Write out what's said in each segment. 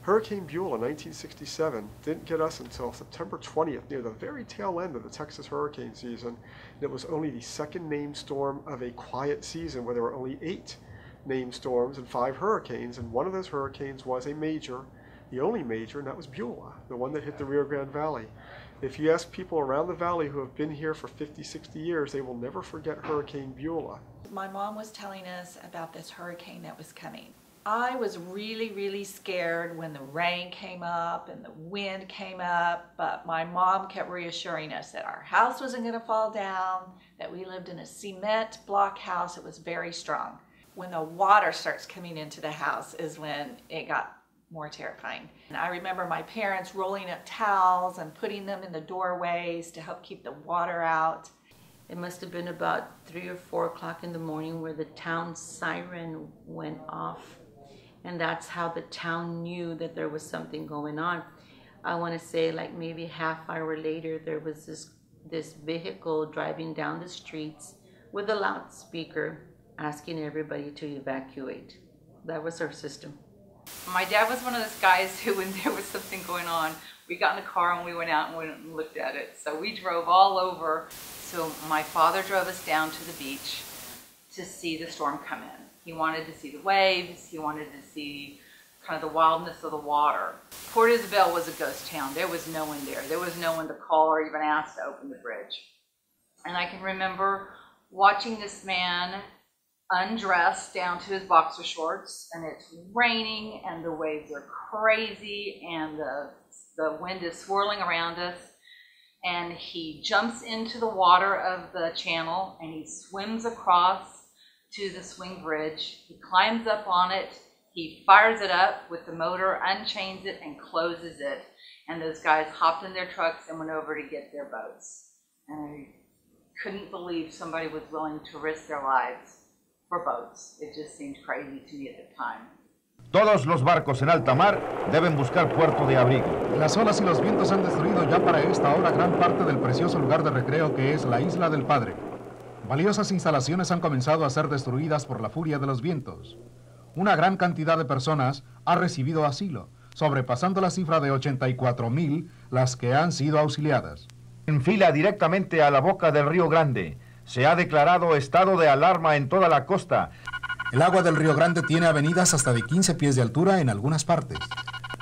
Hurricane Beulah, 1967, didn't get us until September 20th, near the very tail end of the Texas hurricane season. And it was only the second named storm of a quiet season where there were only 8 named storms and 5 hurricanes, and one of those hurricanes was a major, the only major, and that was Beulah, the one that hit the Rio Grande Valley. If you ask people around the valley who have been here for 50, 60 years, they will never forget Hurricane Beulah. My mom was telling us about this hurricane that was coming. I was really scared when the rain came up and the wind came up, but my mom kept reassuring us that our house wasn't going to fall down, that we lived in a cement block house. It was very strong. When the water starts coming into the house is when it got more terrifying. And I remember my parents rolling up towels and putting them in the doorways to help keep the water out. It must have been about 3 or 4 o'clock in the morning where the town siren went off. And that's how the town knew that there was something going on. I want to say like maybe half hour later, there was this vehicle driving down the streets with a loudspeaker asking everybody to evacuate. That was our system. My dad was one of those guys who, when there was something going on, we got in the car and we went out and went and looked at it. So we drove all over. So my father drove us down to the beach to see the storm come in. He wanted to see the waves. He wanted to see kind of the wildness of the water. Port Isabel was a ghost town. There was no one there. There was no one to call or even ask to open the bridge. And I can remember watching this man undressed down to his boxer shorts, and it's raining and the waves are crazy and the wind is swirling around us, and he jumps into the water of the channel and he swims across to the swing bridge. He climbs up on it, he fires it up with the motor, unchains it and closes it, and those guys hopped in their trucks and went over to get their boats. And I couldn't believe somebody was willing to risk their lives for boats. It just seemed crazy to me at the time. Todos los barcos en alta mar deben buscar puerto de abrigo. Las olas y los vientos han destruido ya para esta hora gran parte del precioso lugar de recreo que es la Isla del Padre. Valiosas instalaciones han comenzado a ser destruidas por la furia de los vientos. Una gran cantidad de personas ha recibido asilo, sobrepasando la cifra de 84,000 las que han sido auxiliadas. En fila directamente a la boca del Río Grande. Se ha declarado estado de alarma en toda la costa. El agua del Río Grande tiene avenidas hasta de 15 pies de altura en algunas partes.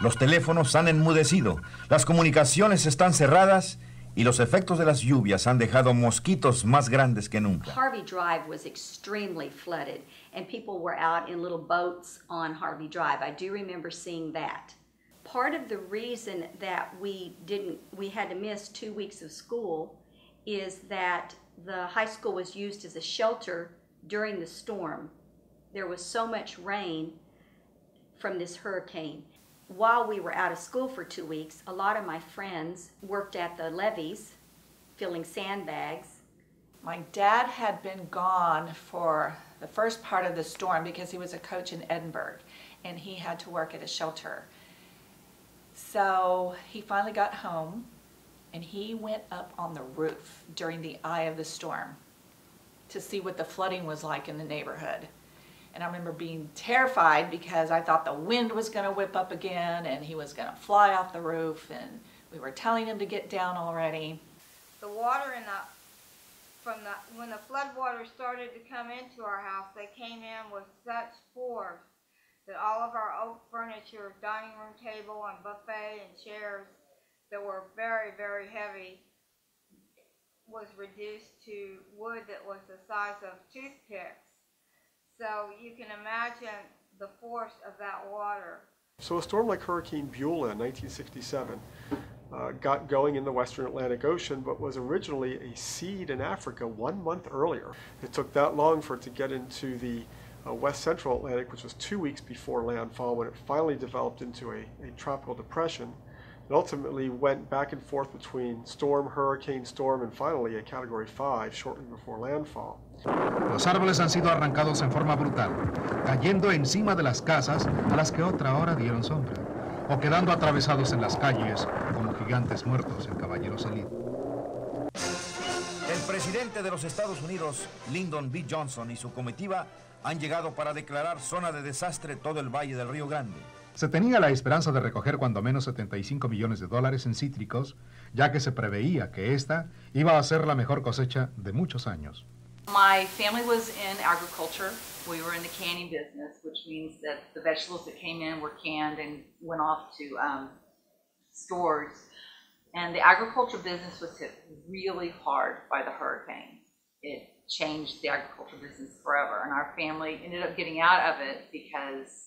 Los teléfonos han enmudecido, las comunicaciones están cerradas y los efectos de las lluvias han dejado mosquitos más grandes que nunca. Harvey Drive was extremely flooded and people were out in little boats on Harvey Drive. I do remember seeing that. Part of the reason that we had to miss 2 weeks of school is that the high school was used as a shelter during the storm. There was so much rain from this hurricane. While we were out of school for 2 weeks, a lot of my friends worked at the levees, filling sandbags. My dad had been gone for the first part of the storm because he was a coach in Edinburgh and he had to work at a shelter. So he finally got home and he went up on the roof during the eye of the storm to see what the flooding was like in the neighborhood. And I remember being terrified because I thought the wind was going to whip up again and he was going to fly off the roof, and we were telling him to get down already. The water when the flood water started to come into our house, they came in with such force that all of our oak furniture, dining room table and buffet and chairs that were very heavy was reduced to wood that was the size of toothpicks. So you can imagine the force of that water. So a storm like Hurricane Beulah in 1967 got going in the western Atlantic Ocean, but was originally a seed in Africa 1 month earlier. It took that long for it to get into the west central Atlantic, which was 2 weeks before landfall, when it finally developed into a tropical depression. It ultimately went back and forth between storm, hurricane, storm, and finally a Category 5 shortly before landfall. Los árboles han sido arrancados en forma brutal, cayendo encima de las casas a las que otra hora dieron sombra, o quedando atravesados en las calles como gigantes muertos en caballeros heridos. El presidente de los Estados Unidos, Lyndon B. Johnson, y su comitiva han llegado para declarar zona de desastre todo el valle del Río Grande. Se tenía la esperanza de recoger cuando menos $75 millones en cítricos, ya que se preveía que esta iba a ser la mejor cosecha de muchos años. My family was in agriculture. We were in the canning business, which means that the vegetables that came in were canned and went off to stores. And the agriculture business was hit really hard by the hurricane. It changed the agriculture business forever, and our family ended up getting out of it because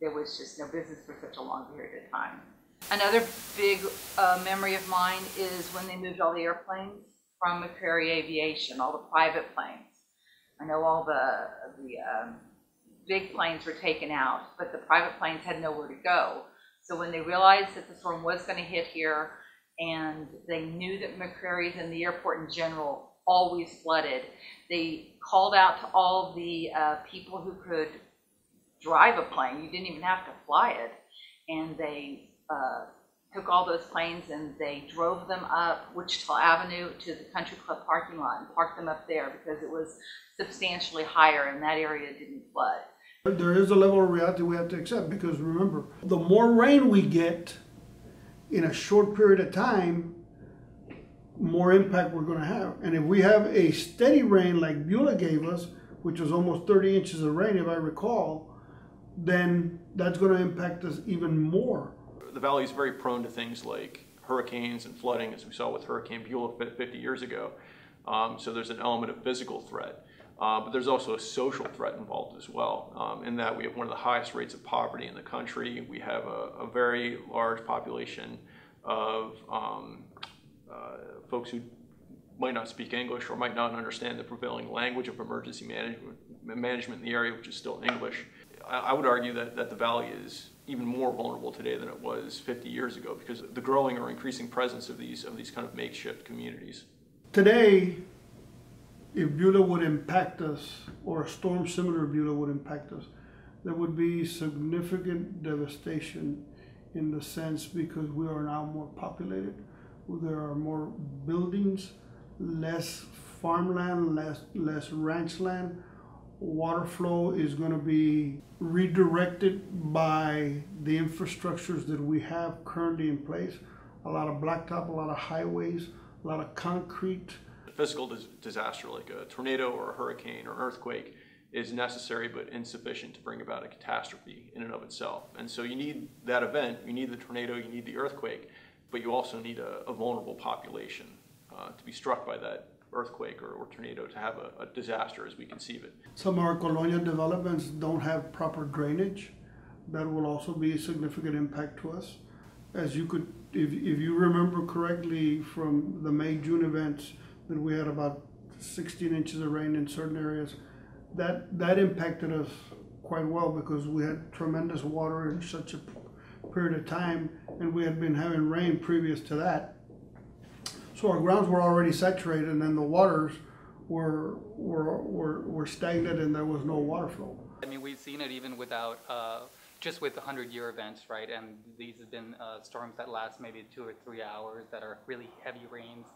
there was just no business for such a long period of time. Another big memory of mine is when they moved all the airplanes from McCrary Aviation, all the private planes. I know all the big planes were taken out, but the private planes had nowhere to go. So when they realized that the storm was going to hit here, and they knew that McCrary's and the airport in general always flooded, they called out to all the people who could drive a plane. You didn't even have to fly it. And they took all those planes and they drove them up Wichita Avenue to the country club parking lot and parked them up there because it was substantially higher and that area didn't flood. There is a level of reality we have to accept, because remember, the more rain we get in a short period of time, more impact we're going to have. And if we have a steady rain like Beulah gave us, which was almost 30 inches of rain if I recall, then that's going to impact us even more. The valley is very prone to things like hurricanes and flooding, as we saw with Hurricane Beulah 50 years ago. So there's an element of physical threat. But there's also a social threat involved as well, in that we have one of the highest rates of poverty in the country. We have a very large population of folks who might not speak English or might not understand the prevailing language of emergency management in the area, which is still English. I would argue that the valley is even more vulnerable today than it was 50 years ago because of the growing or increasing presence of these kind of makeshift communities. Today, if Beulah would impact us, or a storm similar to Beulah would impact us, there would be significant devastation in the sense because we are now more populated. There are more buildings, less farmland, less ranch land. Water flow is going to be redirected by the infrastructures that we have currently in place. A lot of blacktop, a lot of highways, a lot of concrete. Physical disaster like a tornado or a hurricane or an earthquake is necessary but insufficient to bring about a catastrophe in and of itself. And so you need that event, you need the tornado, you need the earthquake, but you also need a vulnerable population to be struck by that earthquake or tornado to have a disaster as we conceive it. Some of our colonial developments don't have proper drainage. That will also be a significant impact to us. As you could, if you remember correctly from the May-June events, that we had about 16 inches of rain in certain areas. That impacted us quite well because we had tremendous water in such a period of time, and we had been having rain previous to that. So our grounds were already saturated, and then the waters were stagnant, and there was no water flow. I mean, we've seen it even without, just with the 100-year events, right? And these have been storms that last maybe 2 or 3 hours that are really heavy rains.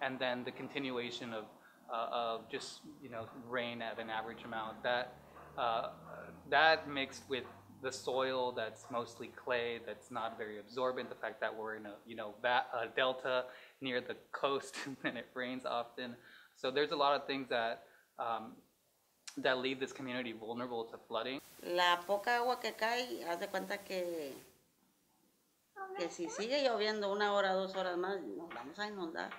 And then the continuation of just, you know, rain at an average amount, that mixed with the soil that's mostly clay, that's not very absorbent, the fact that we're in a delta near the coast and it rains often. So there's a lot of things that that leave this community vulnerable to flooding. La poca agua que cae, haz de cuenta que si sigue lloviendo 1 hora, 2 horas más, nos vamos a inundar.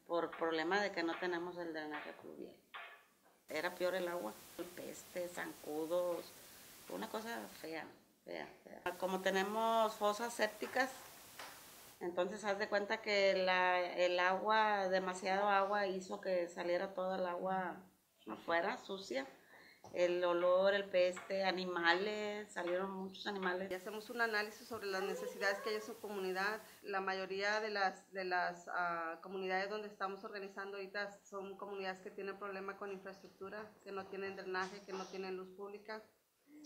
Por problema de que no tenemos el drenaje pluvial. Era peor el agua, peste, zancudos, una cosa fea. Como tenemos fosas sépticas, entonces haz de cuenta que el agua, demasiado agua, hizo que saliera toda el agua afuera, sucia. El olor, el peste, animales, salieron muchos animales. Y hacemos un análisis sobre las necesidades que hay en su comunidad. La mayoría de las comunidades donde estamos organizando ahorita son comunidades que tienen problemas con infraestructura, que no tienen drenaje, que no tienen luz pública.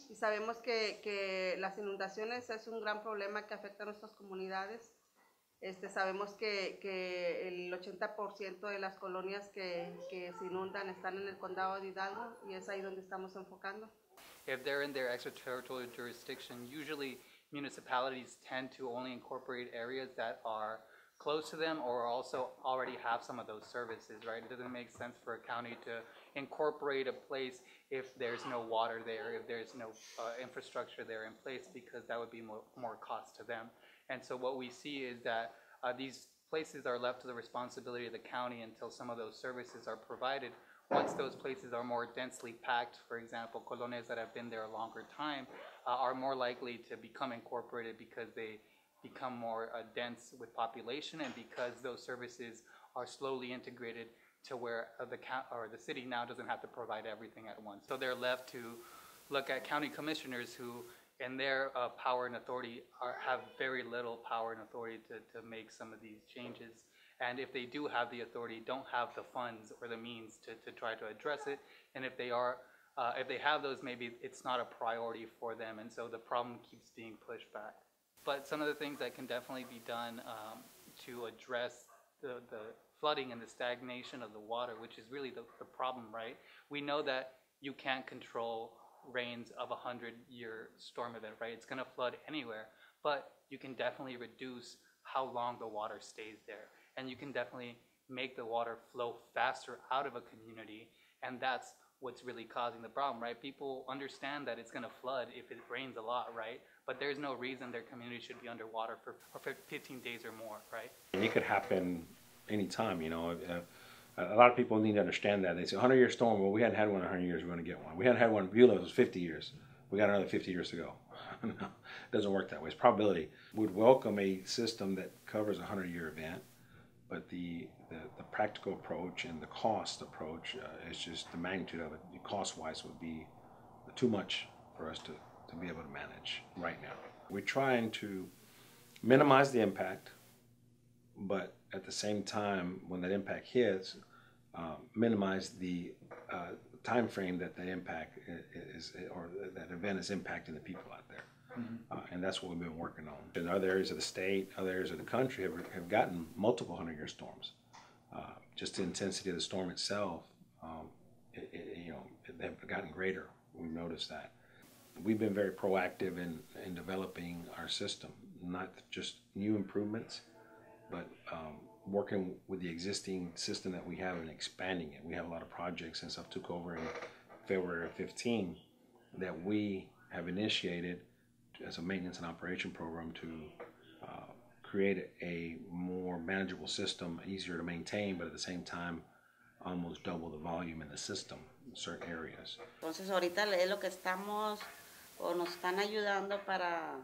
Y sabemos que las inundaciones es un gran problema que afecta a nuestras comunidades. Sabemos que el 80% de las colonias que se inundan están en el condado de Hidalgo y es ahí donde estamos enfocando. If they're in their extraterritorial jurisdiction, usually municipalities tend to only incorporate areas that are close to them or also already have some of those services, right? It doesn't make sense for a county to incorporate a place if there's no water there, if there's no infrastructure there in place, because that would be more cost to them. And so what we see is that these places are left to the responsibility of the county until some of those services are provided. Once those places are more densely packed, for example, colonias that have been there a longer time are more likely to become incorporated because they become more dense with population, and because those services are slowly integrated to where the city now doesn't have to provide everything at once. So they're left to look at county commissioners who, in their power and authority, have very little power and authority to make some of these changes. And if they do have the authority, don't have the funds or the means to try to address it. And if they have those, maybe it's not a priority for them. And so the problem keeps being pushed back. But some of the things that can definitely be done to address the flooding and the stagnation of the water, which is really the problem, right? We know that you can't control rains of a 100-year storm event, right? It's gonna flood anywhere, but you can definitely reduce how long the water stays there. And you can definitely make the water flow faster out of a community, and that's what's really causing the problem, right? People understand that it's gonna flood if it rains a lot, right? But there's no reason their community should be underwater for 15 days or more, right? It could happen anytime, you know. A lot of people need to understand that. They say 100-year storm, well, we hadn't had one in 100 years, we're gonna get one. We hadn't had one in Beulah, it was 50 years. We got another 50 years to go. No, it doesn't work that way. It's probability. We'd welcome a system that covers a 100-year event, but the practical approach and the cost approach is just the magnitude of it, cost-wise, would be too much for us to be able to manage right now. We're trying to minimize the impact, but at the same time, when that impact hits, minimize the time frame that the impact is, or that event is impacting the people out there. Mm-hmm. And that's what we've been working on. In other areas of the state, other areas of the country have gotten multiple 100-year storms. Just the intensity of the storm itself, they've gotten greater. We've noticed that. We've been very proactive in developing our system, not just new improvements, but working with the existing system that we have and expanding it. We have a lot of projects since I took over in February of 15 that we have initiated as a maintenance and operation program to create a more manageable system, easier to maintain, but at the same time almost double the volume in the system in certain areas. Entonces ahorita es lo que estamos o nos están ayudando para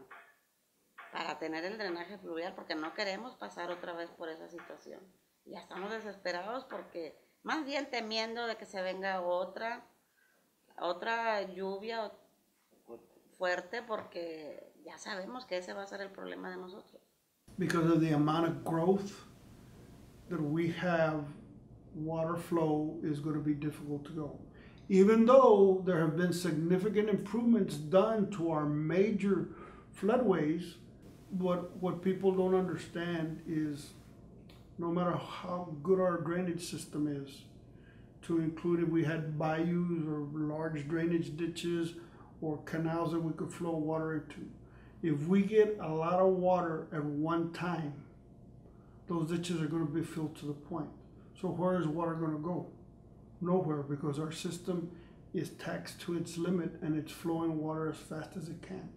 tener el drenaje fluvial, porque no queremos pasar otra vez por esa situación. Ya estamos desesperados porque, más bien temiendo de que se venga otra lluvia fuerte, porque ya sabemos que ese va a ser el problema de nosotros. Because of the amount of growth that we have, water flow is going to be difficult to go. Even though there have been significant improvements done to our major floodways, what people don't understand is no matter how good our drainage system is, to include if we had bayous or large drainage ditches or canals that we could flow water into, if we get a lot of water at one time, those ditches are going to be filled to the point. So where is water going to go? Nowhere, because our system is taxed to its limit and it's flowing water as fast as it can.